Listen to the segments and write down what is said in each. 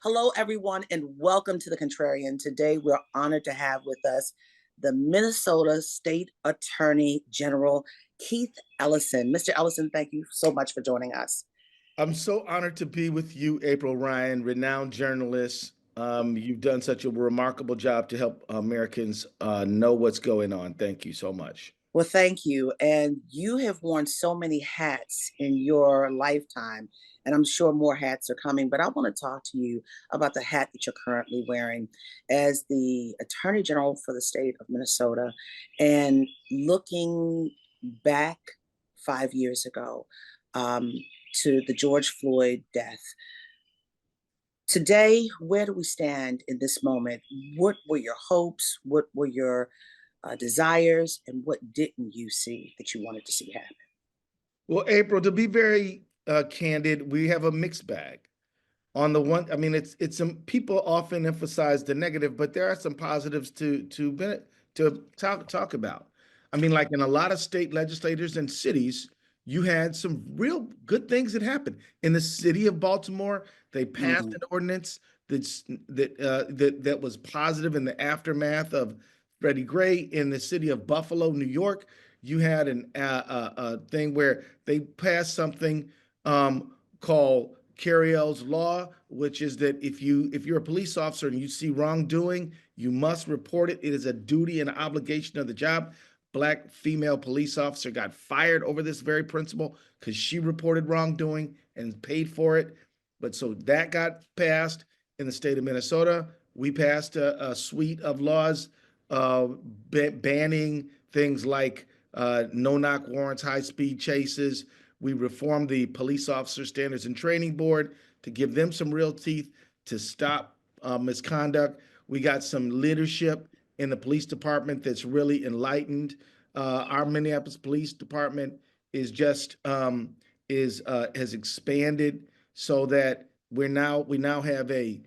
Hello, everyone, and welcome to The Contrarian. Today, we're honored to have with us the Minnesota State Attorney General, Keith Ellison. Mr. Ellison, thank you so much for joining us. I'm so honored to be with you, April Ryan, renowned journalist. You've done such a remarkable job to help Americans know what's going on. Thank you so much. Well, thank you. And you have worn so many hats in your lifetime, and I'm sure more hats are coming. But I want to talk to you about the hat that you're currently wearing as the Attorney General for the state of Minnesota and looking back 5 years ago um, to the George Floyd death. Today, where do we stand in this moment? What were your hopes? What were your desires, and what didn't you see that you wanted to see happen? Well, April, to be very candid, we have a mixed bag. On the one, I mean, it's some people often emphasize the negative, but there are some positives to talk about. I mean, like in a lot of state legislators and cities, you had some real good things that happened. In the city of Baltimore, they passed Mm, an ordinance that was positive in the aftermath of Freddie Gray. In the city of Buffalo, New York, you had a thing where they passed something called Carriel's law, which is that if you're a police officer and you see wrongdoing, you must report it. It is a duty and obligation of the job. Black female police officer got fired over this very principle because she reported wrongdoing and paid for it. But so that got passed in the state of Minnesota. We passed a suite of laws banning things like no-knock warrants, high-speed chases. We reformed the police officer standards and training board to give them some real teeth to stop misconduct. We got some leadership in the police department that's really enlightened. Our Minneapolis Police Department is just is has expanded so that we now have a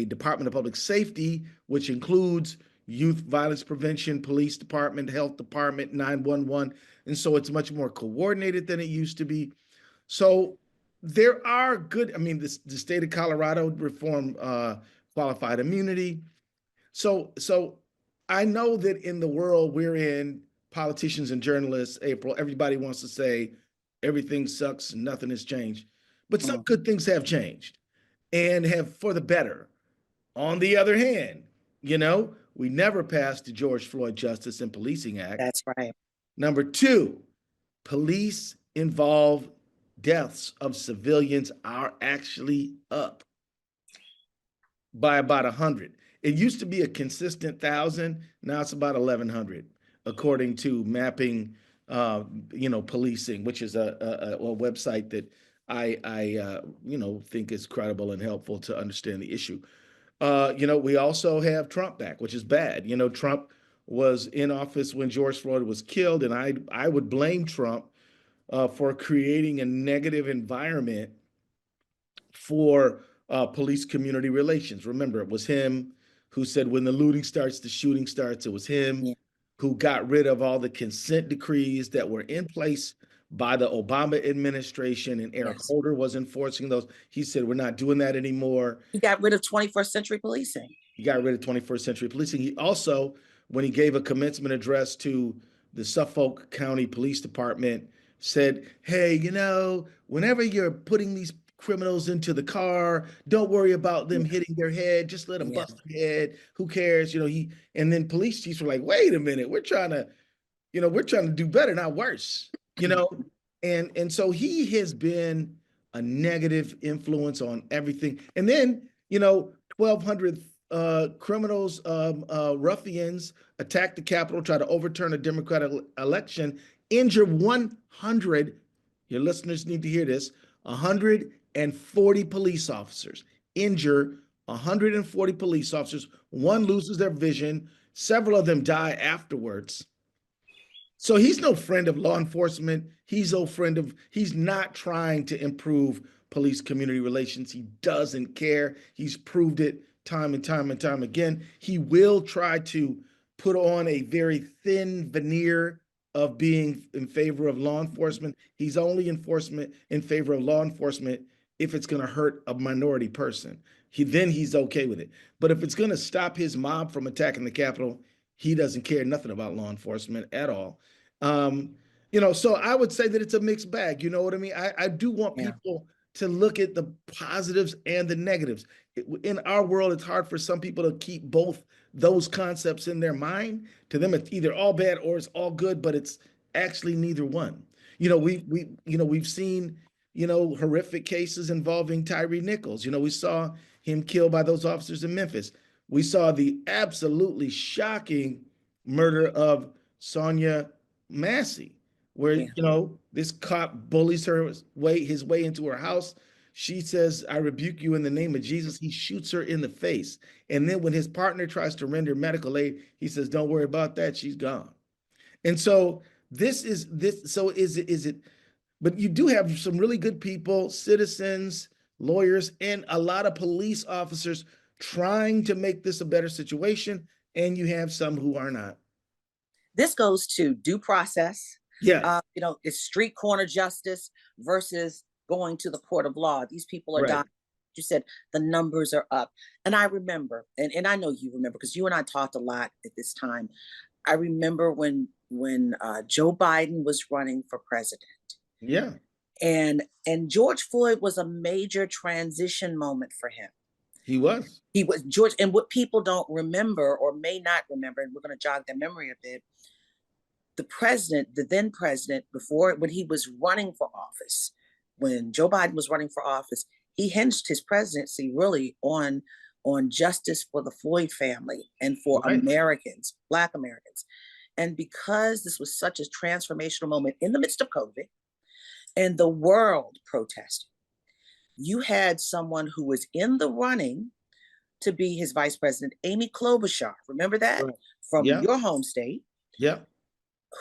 Department of Public Safety, which includes youth violence prevention, police department, health department, 911. And so it's much more coordinated than it used to be. So there are good, I mean, the state of Colorado reformed qualified immunity. So I know that in the world we're in, politicians and journalists, April, everybody wants to say everything sucks and nothing has changed. But some mm. good things have changed and have for the better. On the other hand, we never passed the George Floyd Justice and Policing Act. That's right. Number two, police involved deaths of civilians are actually up by about 100. It used to be a consistent 1,000. Now it's about 1,100, according to mapping, policing, which is a website that I think is credible and helpful to understand the issue. We also have Trump back, which is bad. Trump was in office when George Floyd was killed, and I would blame Trump for creating a negative environment for police community relations. Remember, it was him who said when the looting starts, the shooting starts. It was him Yeah. who got rid of all the consent decrees that were in place by the Obama administration, and Eric Yes. Holder was enforcing those. He said, we're not doing that anymore. He got rid of 21st century policing. He got rid of 21st century policing. He also, when he gave a commencement address to the Suffolk County Police Department, said, hey, whenever you're putting these criminals into the car, don't worry about them Yeah. hitting their head. Just let them Yeah. bust their head. Who cares? And then police chiefs were like, wait a minute, we're trying to do better, not worse, you know? And so he has been a negative influence on everything. And then, 1,200 criminals, ruffians attacked the Capitol, try to overturn a Democratic election, injure 100, your listeners need to hear this, 140 police officers, injure 140 police officers. One loses their vision. Several of them die afterwards. So he's no friend of law enforcement. He's not trying to improve police community relations. He doesn't care. He's proved it time and time and time again. He will try to put on a very thin veneer of being in favor of law enforcement. He's only enforcement in favor of law enforcement if it's going to hurt a minority person. He's okay with it. But if it's going to stop his mob from attacking the Capitol, he doesn't care nothing about law enforcement at all. Um, so I would say that it's a mixed bag. You know what I mean? I do want Yeah. people to look at the positives and the negatives. In our world, it's hard for some people to keep both those concepts in their mind. To them, it's either all bad or it's all good, but it's actually neither one. We've seen horrific cases involving Tyree Nichols. We saw him killed by those officers in Memphis. We saw the absolutely shocking murder of Sonia Massey, where Yeah. this cop bullies his way into her house. She says, "I rebuke you in the name of Jesus." He shoots her in the face. And then when his partner tries to render medical aid, he says, "Don't worry about that. She's gone." And so this is this. So is it? But you do have some really good people, citizens, lawyers, and a lot of police officers trying to make this a better situation. And you have some who are not. This goes to due process. Yeah, It's street corner justice versus going to the court of law. These people are dying. right. You said the numbers are up. And I remember, and I know you remember because you and I talked a lot at this time. I remember when Joe Biden was running for president. Yeah, And George Floyd was a major transition moment for him. he was. He was George, and what people don't remember or may not remember, and we're going to jog their memory a bit, the then president, before when he was running for office, when Joe Biden was running for office, he hinged his presidency really on justice for the Floyd family and for Right. Americans, Black Americans. And because this was such a transformational moment in the midst of COVID and the world protesting, you had someone who was in the running to be his vice president, Amy Klobuchar, remember that? Right. From Yeah, your home state, yeah,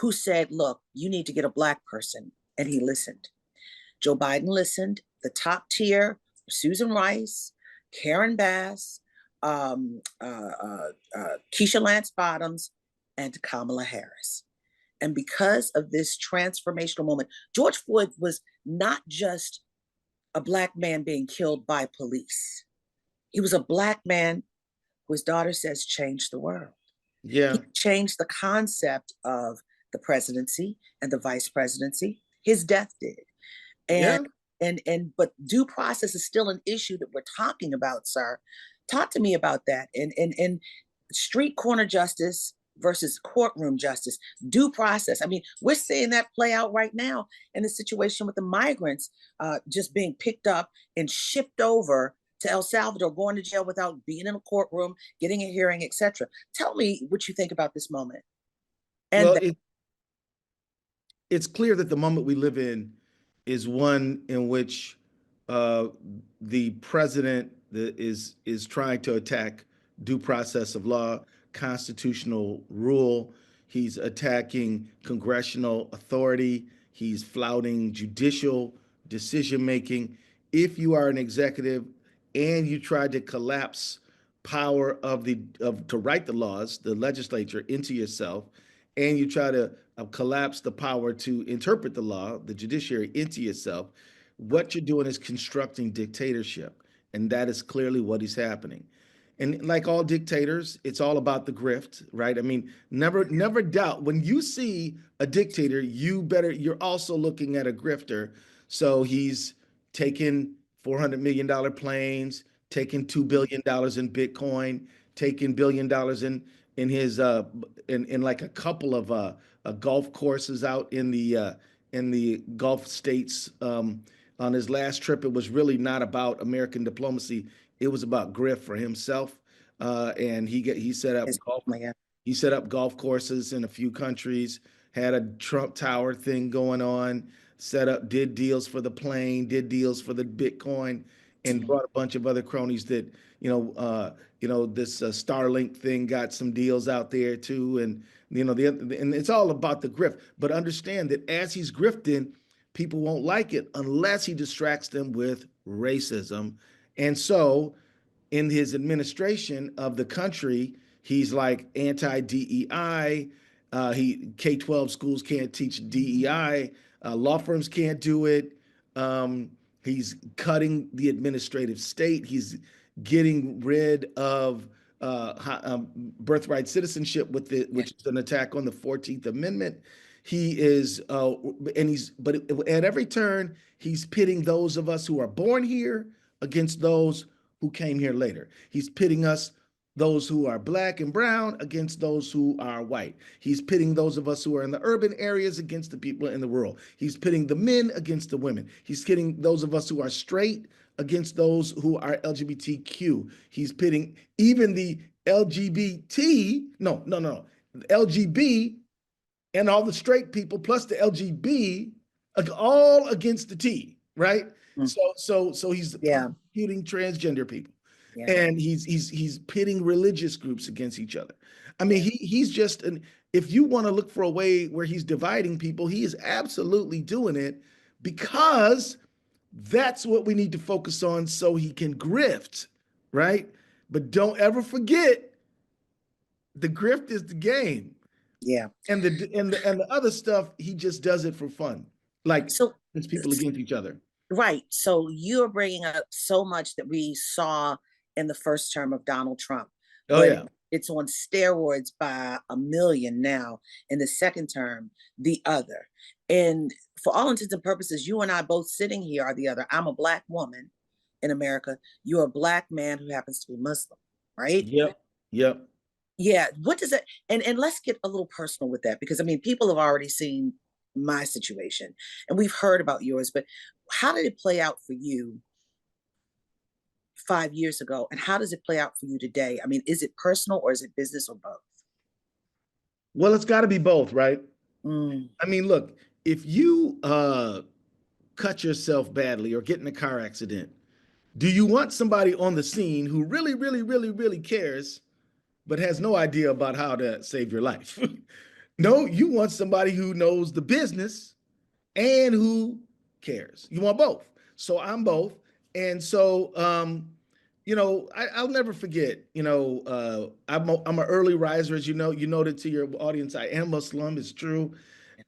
who said, look, you need to get a Black person. And he listened. Joe Biden listened. The top tier, Susan Rice, Karen Bass, Keisha Lance Bottoms, and Kamala Harris. And because of this transformational moment, George Floyd was not just a Black man being killed by police. He was a Black man who his daughter says changed the world. He yeah, changed the concept of the presidency and the vice presidency. His death did. And yeah. but due process is still an issue that we're talking about, sir. Talk to me about that. And street corner justice versus courtroom justice, due process. I mean, we're seeing that play out right now in the situation with the migrants just being picked up and shipped over to El Salvador, going to jail without being in a courtroom, getting a hearing, etc. Tell me what you think about this moment. And Well, that, it's clear that the moment we live in is one in which uh, the president is trying to attack due process of law, constitutional rule. He's attacking congressional authority. He's flouting judicial decision making. If you are an executive and you try to collapse power to write the laws, the legislature, into yourself, and you try to collapse the power to interpret the law, the judiciary, into yourself, what you're doing is constructing dictatorship. And that is clearly what is happening. And like all dictators, it's all about the grift, right? I mean, never doubt when you see a dictator, you're also looking at a grifter. So he's taking $400 million planes, taking $2 billion in Bitcoin, taking $1 billion in his in like a couple of golf courses out in the Gulf states. On his last trip, it was really not about American diplomacy. It was about grift for himself, and he set up is, golf oh my God. he set up golf courses in a few countries, had a Trump Tower thing going on, did deals for the plane, did deals for the Bitcoin, and brought a bunch of other cronies that, this Starlink thing got some deals out there too. And, and it's all about the grift. But understand that as he's grifting, people won't like it unless he distracts them with racism. And so, in his administration of the country, he's like anti DEI. He K-12 schools can't teach DEI. Law firms can't do it. Um, He's cutting the administrative state. He's getting rid of birthright citizenship with it, Yeah. which is an attack on the 14th Amendment. He is, and he's, but at every turn, he's pitting those of us who are born here against those who came here later. He's pitting us, those who are black and brown, against those who are white. He's pitting those of us who are in the urban areas against the people in the rural. He's pitting the men against the women. He's pitting those of us who are straight against those who are LGBTQ. He's pitting even the LGBT, no, LGB and all the straight people plus the LGB, all against the T, right? Mm. So he's Yeah. persecuting transgender people, Yeah. and he's pitting religious groups against each other. I mean, Yeah. he's just an. If you want to look for a way where he's dividing people, he is absolutely doing it because that's what we need to focus on so he can grift, right? But don't ever forget the grift is the game. Yeah. And the other stuff, he just does it for fun, like So, it's people against each other. right. So you're bringing up so much that we saw in the first term of Donald Trump, Oh but yeah, it's on steroids by a million now in the second term, the other. And for all intents and purposes, you and I both sitting here are the other. I'm a black woman in America. You're a black man who happens to be Muslim, right? yep, yep. Yeah. What does that, and let's get a little personal with that, because I mean, people have already seen my situation and we've heard about yours, but how did it play out for you 5 years ago? And how does it play out for you today? I mean, is it personal or is it business or both? Well, it's got to be both, right? Mm, I mean, look, if you cut yourself badly or get in a car accident, do you want somebody on the scene who really, really, really, really cares, but has no idea about how to save your life? No, you want somebody who knows the business and who cares. You want both. So I'm both. And so, I'll never forget, I'm an early riser, as you know, you noted to your audience, I am Muslim, it's true.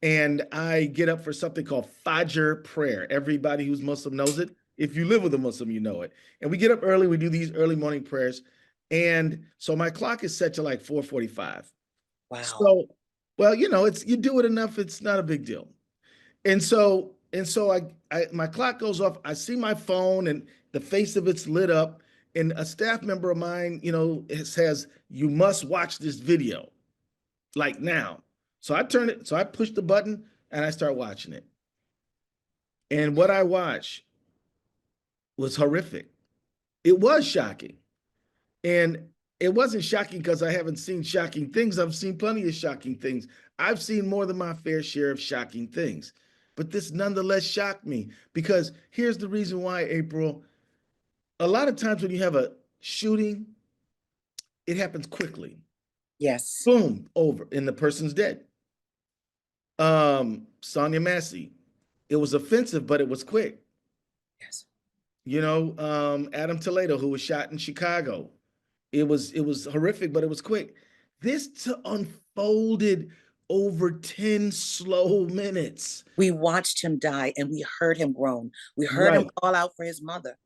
And I get up for something called Fajr prayer. Everybody who's Muslim knows it. If you live with a Muslim, you know it. And we get up early, we do these early morning prayers. And so my clock is set to like 4:45. wow. So, well, it's you do it enough, it's not a big deal. And so I my clock goes off. I see my phone and the face of it's lit up. And a staff member of mine, says, "You must watch this video, like now." So I turn it, so I push the button and I start watching it. And what I watched was horrific. It was shocking. And it wasn't shocking because I haven't seen shocking things. I've seen plenty of shocking things. I've seen more than my fair share of shocking things. But this nonetheless shocked me because here's the reason why, April. A lot of times when you have a shooting, it happens quickly. Yes. Boom, over, and the person's dead. Sonia Massey, it was offensive, but it was quick. Yes. Adam Toledo, who was shot in Chicago, it was horrific, but it was quick. Unfolded over 10 slow minutes. We watched him die and we heard him groan. We heard him Right. call out for his mother.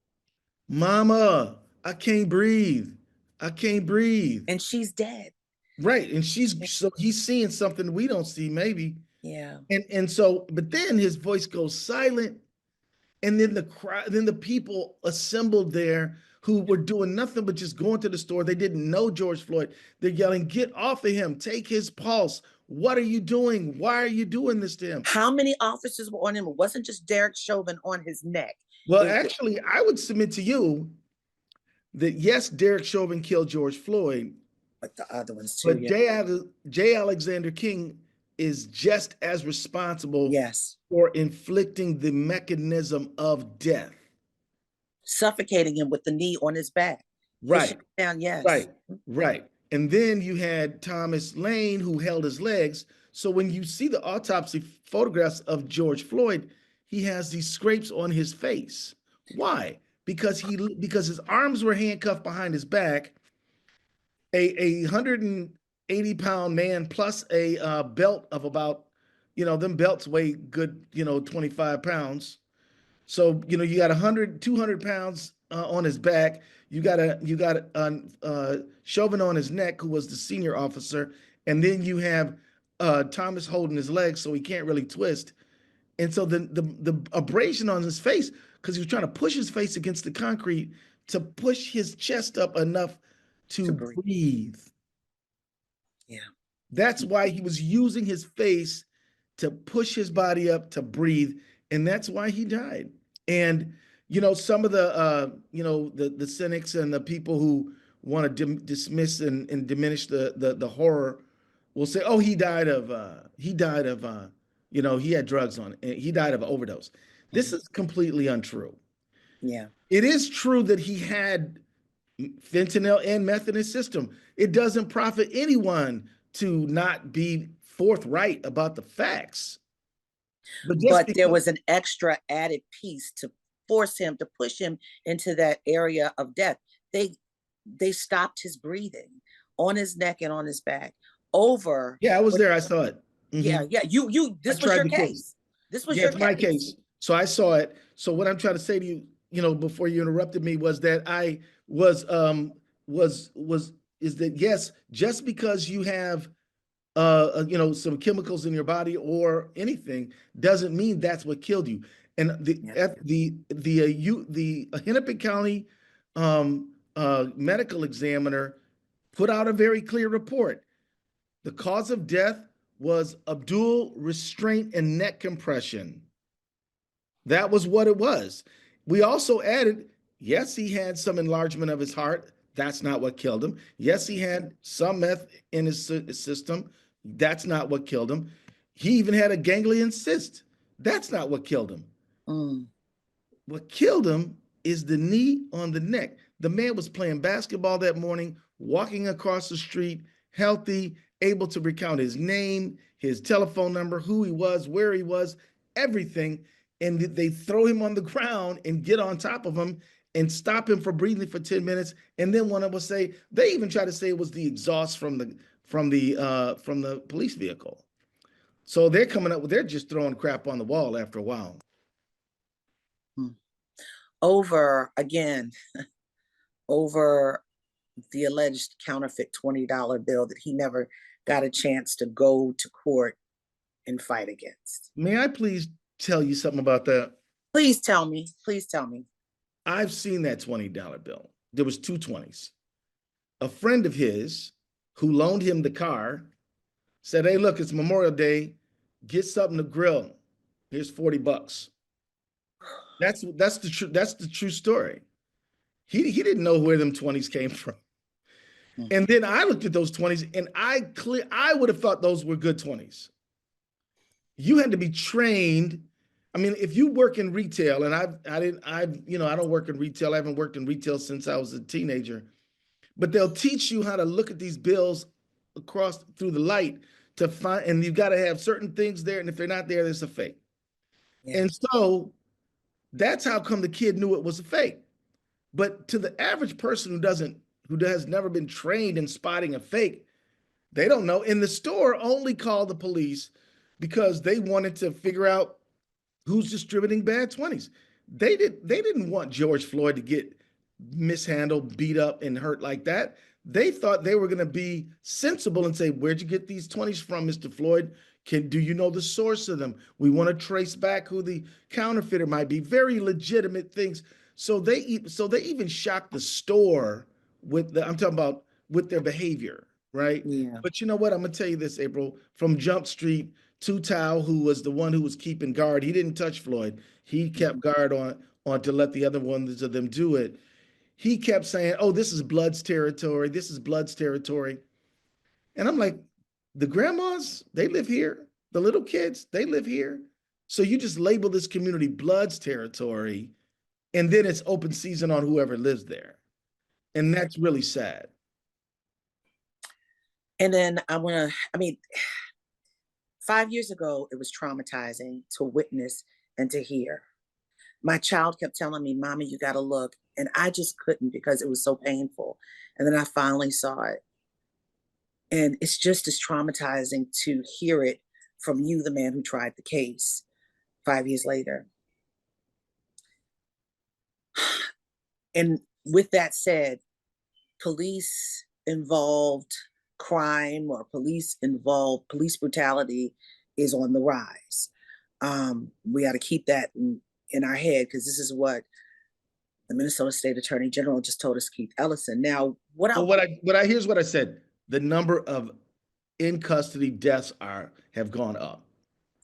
Mama, I can't breathe. I can't breathe. And she's dead. Right. And so he's seeing something we don't see, maybe. Yeah. And so, but then his voice goes silent. And then the people assembled there who were doing nothing but just going to the store. They didn't know George Floyd. They're yelling, "Get off of him, take his pulse. What are you doing? Why are you doing this to him?" How many officers were on him? It wasn't just Derek Chauvin on his neck. Well, It was, actually, I would submit to you that yes, Derek Chauvin killed George Floyd, but the other ones too. but Yeah. J. Alexander King is just as responsible Yes. for inflicting the mechanism of death. Suffocating him with the knee on his back. Pushing Right, him down. Yes. right, right. And then you had Thomas Lane who held his legs. So when you see the autopsy photographs of George Floyd, he has these scrapes on his face. Why? Because his arms were handcuffed behind his back. A 180-pound man plus a belt of about, them belts weigh good, 25 pounds. So, you got 100, 200 pounds on his back. You got Chauvin on his neck, who was the senior officer. And then you have Thomas holding his legs so he can't really twist. And so the abrasion on his face, because he was trying to push his face against the concrete to push his chest up enough To to breathe. breathe. Yeah. That's why he was using his face to push his body up to breathe, and that's why he died. And some of the cynics and the people who want to dismiss and diminish the horror will say, "Oh, he had drugs on it. He died of overdose." This Mhm. is completely untrue. Yeah. It is true that he had fentanyl and meth in his system. It doesn't profit anyone to not be forthright about the facts. But just But there because, was an extra added piece to force him to push him into that area of death. They they stopped his breathing on his neck and on his back over yeah, I was what. there. I saw it. Yeah, Mhm. yeah. You I this was tried your the case. case. This was Yeah, your it's my case. case. So I saw it. So what I'm trying to say to you, before you interrupted me, was that I was is that yes, just because you have some chemicals in your body or anything doesn't mean that's what killed you. And Yeah. the Hennepin County medical examiner put out a very clear report. The cause of death was abdul restraint and neck compression. That was what it was. We also added, yes, he had some enlargement of his heart. That's not what killed him. Yes, he had some meth in his system. That's not what killed him. He even had a ganglion cyst. That's not what killed him. Mm. What killed him is the knee on the neck. The man was playing basketball that morning, walking across the street, healthy, able to recount his name, his telephone number, who he was, where he was, everything. And they throw him on the ground and get on top of him and stop him from breathing for 10 minutes. And then one of us say, they even try to say it was the exhaust from the police vehicle. So they're coming up with, they're just throwing crap on the wall after a while. Mm. Over again, over the alleged counterfeit $20 bill that he never got a chance to go to court and fight against. May I please tell you something about that? Please tell me. Please tell me. I've seen that $20 bill. There was two 20s. A friend of his who loaned him the car said, "Hey, look, it's Memorial Day. Get something to grill. Here's 40 bucks." That's the true story. He didn't know where them 20s came from. Mm. And then I looked at those 20s and I would have thought those were good 20s. You had to be trained. I mean, if you work in retail, and I don't work in retail. I haven't worked in retail since I was a teenager. But they'll teach you how to look at these bills across through the light to find, and you've got to have certain things there, and if they're not there, there's a fake. Yeah. And so that's how come the kid knew it was a fake. But to the average person who has never been trained in spotting a fake, they don't know. And the store only called the police because they wanted to figure out who's distributing bad 20s. They didn't want George Floyd to get mishandled, beat up, and hurt like that. They thought they were going to be sensible and say, "Where'd you get these 20s from, Mr. Floyd? Do you know the source of them? We want to trace back who the counterfeiter might be." Very legitimate things. So they even shocked the store I'm talking about with their behavior, right? Yeah. But you know what? I'm gonna tell you this, April. From Jump Street, Tao, who was the one who was keeping guard, he didn't touch Floyd. He kept Mhm. guard on to let the other ones of them do it. He kept saying, "Oh, this is Blood's territory. This is Blood's territory." And I'm like, the grandmas, they live here. The little kids, they live here. So you just label this community Blood's territory, and then it's open season on whoever lives there. And that's really sad. And then I mean, 5 years ago, it was traumatizing to witness and to hear. My child kept telling me, "Mommy, you got to look." And I just couldn't because it was so painful. And then I finally saw it. And it's just as traumatizing to hear it from you, the man who tried the case 5 years later. And with that said, police involved crime or police brutality is on the rise. We got to keep that in our head, because this is what the Minnesota State Attorney General just told us, Keith Ellison. Now, Well, here's what I said. The number of in custody deaths have gone up.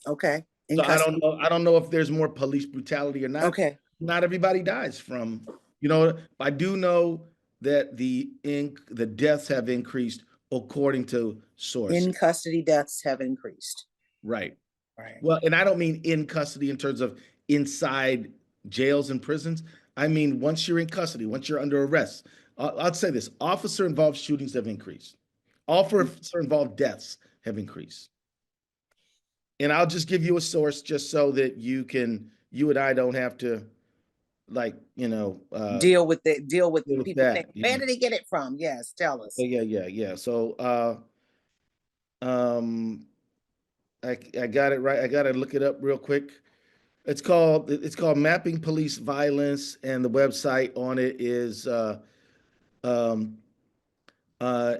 okay, in So custody, I don't know if there's more police brutality or not. okay, Not everybody dies from, I do know that the deaths have increased according to sources. in custody deaths have increased. Right. Right. Well, and I don't mean in custody in terms of inside jails and prisons. I mean, once you're in custody, once you're under arrest. I'll say this: officer involved shootings have increased. Officer involved deaths have increased. And I'll just give you a source just so that you and I don't have to, like, Deal with deal with people saying, that. where did he get it from? Yes, tell us. Yeah. So, um, I got it right. I got to look it up real quick. It's called Mapping Police Violence, and the website on it is, um, uh,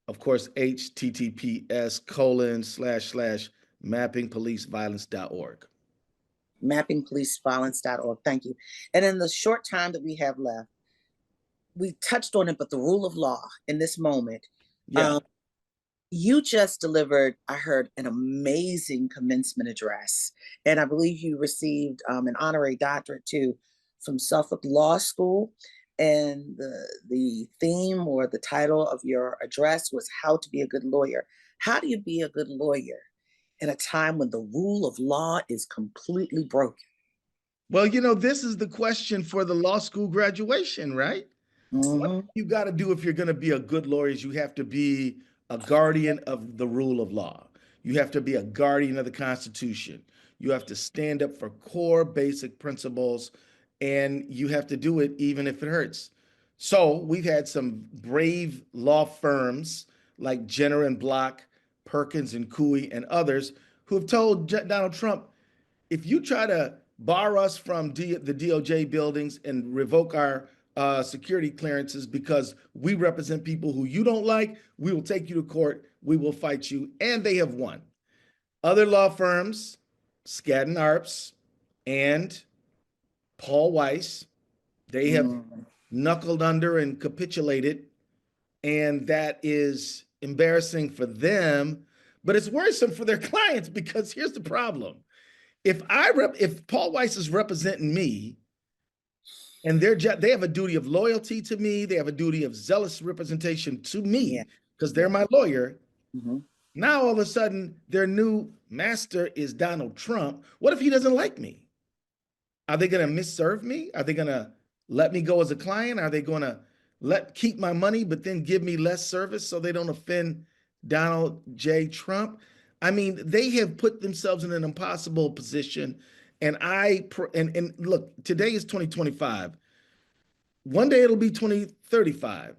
of course, https://mappingpoliceviolence.org. Mappingpoliceviolence.org. Thank you. And in the short time that we have left, we touched on it, but the rule of law in this moment. Yeah. Um, you just delivered, I heard, an amazing commencement address. And I believe you received an honorary doctorate too from Suffolk Law School. And the theme or the title of your address was How to Be a Good Lawyer. How do you be a good lawyer in a time when the rule of law is completely broken? Well, this is the question for the law school graduation, right? What Mm-hmm. you got to do if you're going to be a good lawyer is you have to be a guardian of the rule of law. You have to be a guardian of the Constitution. You have to stand up for core basic principles, and you have to do it even if it hurts. So we've had some brave law firms like Jenner and Block, Perkins and Coie, and others who have told Donald Trump, if you try to bar us from the DOJ buildings and revoke our security clearances because we represent people who you don't like, we will take you to court. We will fight you. And they have won. Other law firms, Skadden Arps and Paul Weiss, they have Mm-hmm. knuckled under and capitulated. And that is embarrassing for them, but it's worrisome for their clients, because here's the problem. If Paul Weiss is representing me, and they have a duty of loyalty to me, they have a duty of zealous representation to Yeah. me because they're Yeah. my lawyer. Mm-hmm. Now all of a sudden their new master is Donald Trump. What if he doesn't like me? Are they going to misserve me? Are they going to let me go as a client? Are they going to keep my money but then give me less service so they don't offend Donald J. Trump? I mean, they have put themselves in an impossible position. And and look, today is 2025. One day it'll be 2035.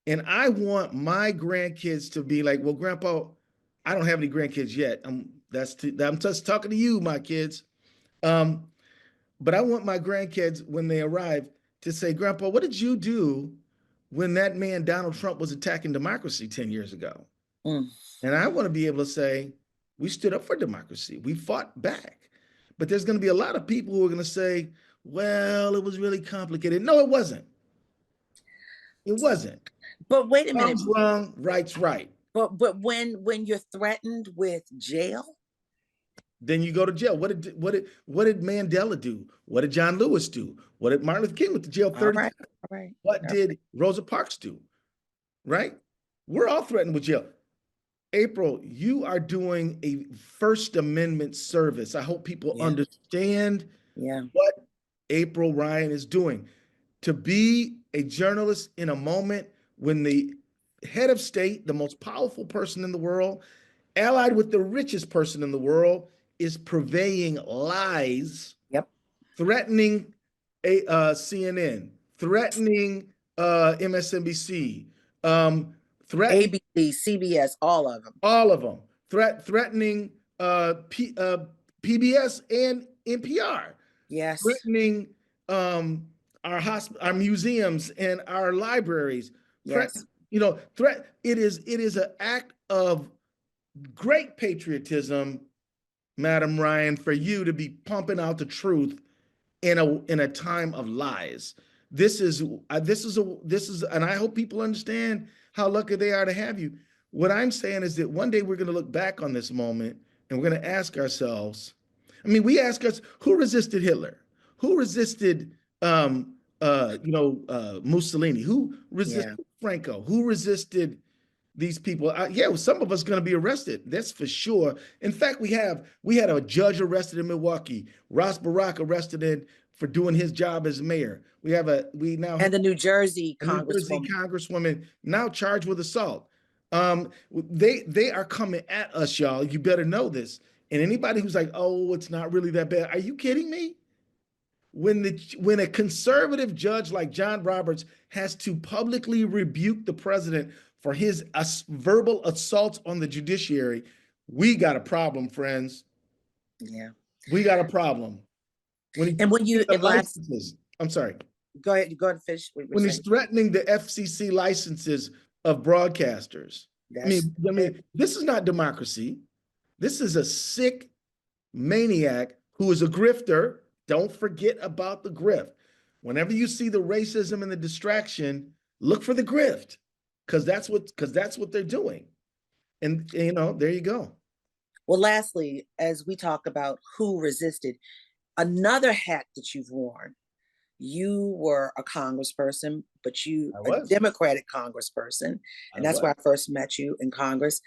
And I want my grandkids to be like, well, Grandpa, I don't have any grandkids yet. I'm just talking to you, my kids. Um, but I want my grandkids, when they arrive, to say, Grandpa, what did you do when that man Donald Trump was attacking democracy 10 years ago? Mm. And I want to be able to say, we stood up for democracy. We fought back. But there's going to be a lot of people who are going to say, well, it was really complicated. No, it wasn't. It wasn't. But wait a minute. Wrong's wrong, right's right. But when you're threatened with jail, Then you go to jail. What did Mandela do? What did John Lewis do? What did Martin Luther King went to jail all 30 right, times? all right. What did Rosa Parks do? Right? We're all threatened with jail. April, you are doing a First Amendment service. I hope people Yeah, understand yeah, what April Ryan is doing. To be a journalist in a moment when the head of state, the most powerful person in the world, allied with the richest person in the world, is purveying lies, yep. threatening CNN, threatening MSNBC, threatening ABC, CBS, all of them. all of them, threatening PBS and NPR, Yes. threatening um, our museums and our libraries. Yes. It is an act of great patriotism, Madam Ryan, for you to be pumping out the truth in a time of lies. This is, and I hope people understand how lucky they are to have you. What I'm saying is that one day we're going to look back on this moment and we're going to ask ourselves. I mean, we ask us who resisted Hitler, who resisted Mussolini, who Yeah. resisted Franco, who resisted these people. Yeah, well, some of us going to be arrested. That's for sure. In fact, we had a judge arrested in Milwaukee. Ross Barack arrested for doing his job as mayor. We now have And the New Jersey a New Jersey Congresswoman. congresswoman now charged with assault. They are coming at us, y'all. You better know this. And anybody who's like, "Oh, it's not really that bad," are you kidding me? When a conservative judge like John Roberts has to publicly rebuke the president for his verbal assaults on the judiciary, we got a problem, friends. Yeah. We got a problem. When he's And when threatening you the and last licenses, I'm sorry. go ahead and finish what you were When he's saying. threatening the FCC licenses of broadcasters. That's This is not democracy. This is a sick maniac who is a grifter. Don't forget about the grift. Whenever you see the racism and the distraction, look for the grift, because that's what they're doing. And there you go. well, lastly, as we talk about who resisted, another hat that you've worn, you were a congressperson, but you I a was. Democratic congressperson, I and that's was. where I first met you in Congress.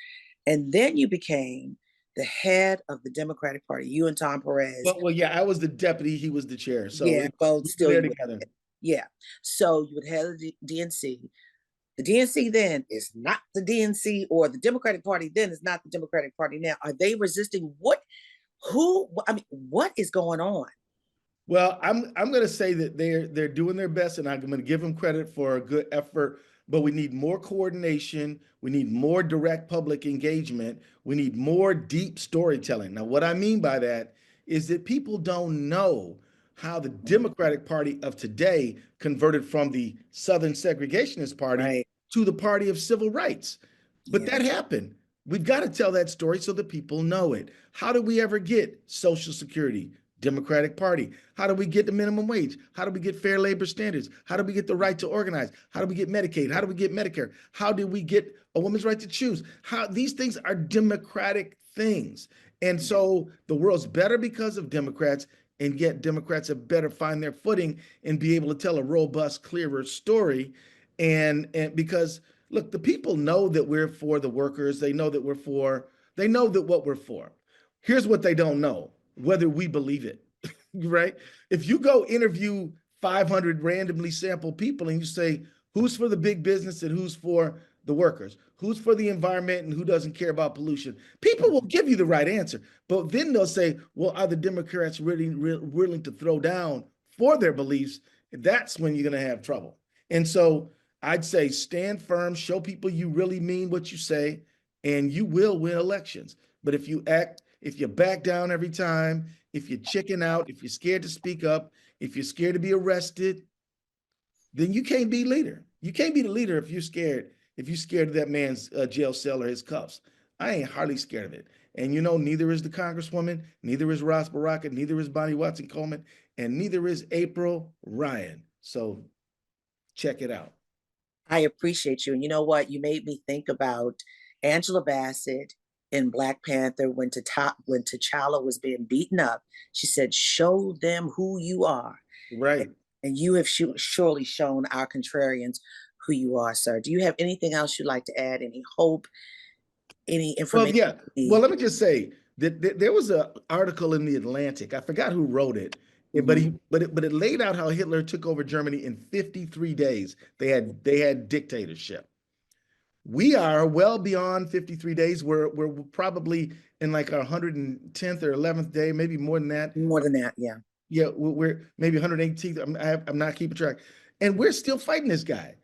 And then you became the head of the Democratic Party, you and Tom Perez. Well, yeah, I was the deputy. He was the chair. So Yeah, both we were still there you would. together. Yeah. So you would head of the DNC. The DNC then is not the DNC, or the Democratic Party then is not the Democratic Party now. Are they resisting what? Who? I mean, what is going on? Well, I'm going to say that they're doing their best, and I'm going to give them credit for a good effort. But we need more coordination. We need more direct public engagement. We need more deep storytelling. Now, what I mean by that is that people don't know how the Democratic Party of today converted from the Southern Segregationist Party Right. to the Party of Civil Rights. But Yeah. that happened. We've got to tell that story so that people know it. How did we ever get Social Security? Democratic Party. How do we get the minimum wage? How do we get fair labor standards? How do we get the right to organize? How do we get Medicaid? How do we get Medicare? How did we get a woman's right to choose? How these things are democratic things. And Yeah. so the world's better because of Democrats, and yet Democrats have better find their footing and be able to tell a robust, clearer story. And because look, the people know that we're for the workers. They know that what we're for. Here's what they don't know: whether we believe it, right? If you go interview 500 randomly sampled people and you say, who's for the big business and who's for the workers, who's for the environment and who doesn't care about pollution, people will give you the right answer. But then they'll say, well, are the Democrats really willing to throw down for their beliefs? That's when you're going to have trouble. And so I'd say stand firm, show people you really mean what you say, and you will win elections. But if you back down every time, if you chicken out, if you're scared to speak up, if you're scared to be arrested, then you can't be leader. You can't be the leader if you're scared. If you're scared of that man's jail cell or his cuffs. I ain't hardly scared of it. And neither is the Congresswoman, neither is Ross Baraka, neither is Bonnie Watson Coleman, and neither is April Ryan. So check it out. I appreciate you. And you know what? You made me think about Angela Bassett in Black Panther when T'Challa was being beaten up. She said, "Show them who you are." Right. And you have surely shown our contrarians who you are, sir. Do you have anything else you'd like to add? Any hope? Any Well, information yeah. you Well, need? let me just say that there was an article in the Atlantic. I forgot who wrote it, but Mhm. it laid out how Hitler took over Germany in 53 days. They had dictatorship. We are well beyond 53 days. We're probably in like our 110th or 11th day, maybe more than that. More than that, yeah. Yeah, we're maybe 118th. I'm not keeping track, and we're still fighting this guy.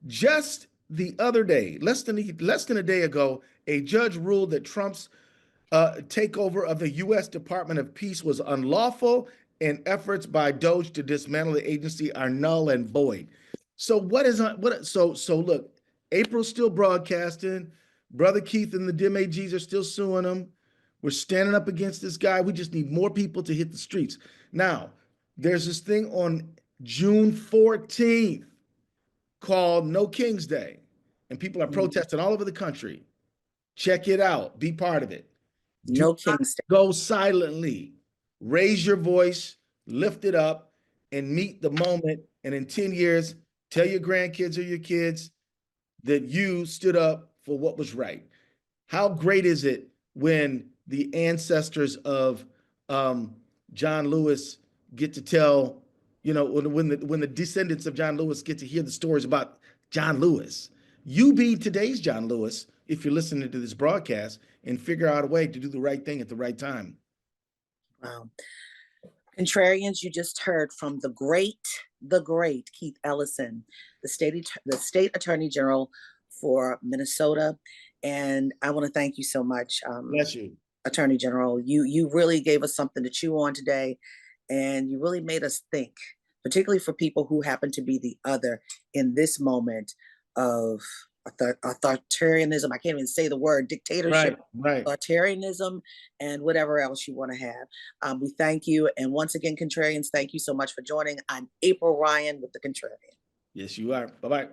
Just the other day, less than a day ago, a judge ruled that Trump's takeover of the U.S. Department of Peace was unlawful and efforts by Doge to dismantle the agency are null and void. So look, April's still broadcasting. Brother Keith and the DMAGs are still suing him. We're standing up against this guy. We just need more people to hit the streets. Now, there's this thing on June 14th called No King's Day, and people are Mhm. protesting all over the country. Check it out. Be part of it. Do No not King's Day. go silently. Raise your voice, lift it up, and meet the moment. And in 10 years, tell your grandkids or your kids that you stood up for what was right. How great is it when the ancestors of John Lewis get to tell, when the descendants of John Lewis get to hear the stories about John Lewis? You be today's John Lewis if you're listening to this broadcast and figure out a way to do the right thing at the right time. Wow. Contrarians, you just heard from the great Keith Ellison, the state attorney general for Minnesota. And I want to thank you so much, Bless you. Attorney General. You really gave us something to chew on today, and you really made us think, particularly for people who happen to be the other in this moment of authoritarianism. I can't even say the word dictatorship, Right, right. authoritarianism, and whatever else you want to have. We thank you, and once again, contrarians, thank you so much for joining. I'm April Ryan with the Contrarian. Yes, you are. Bye bye.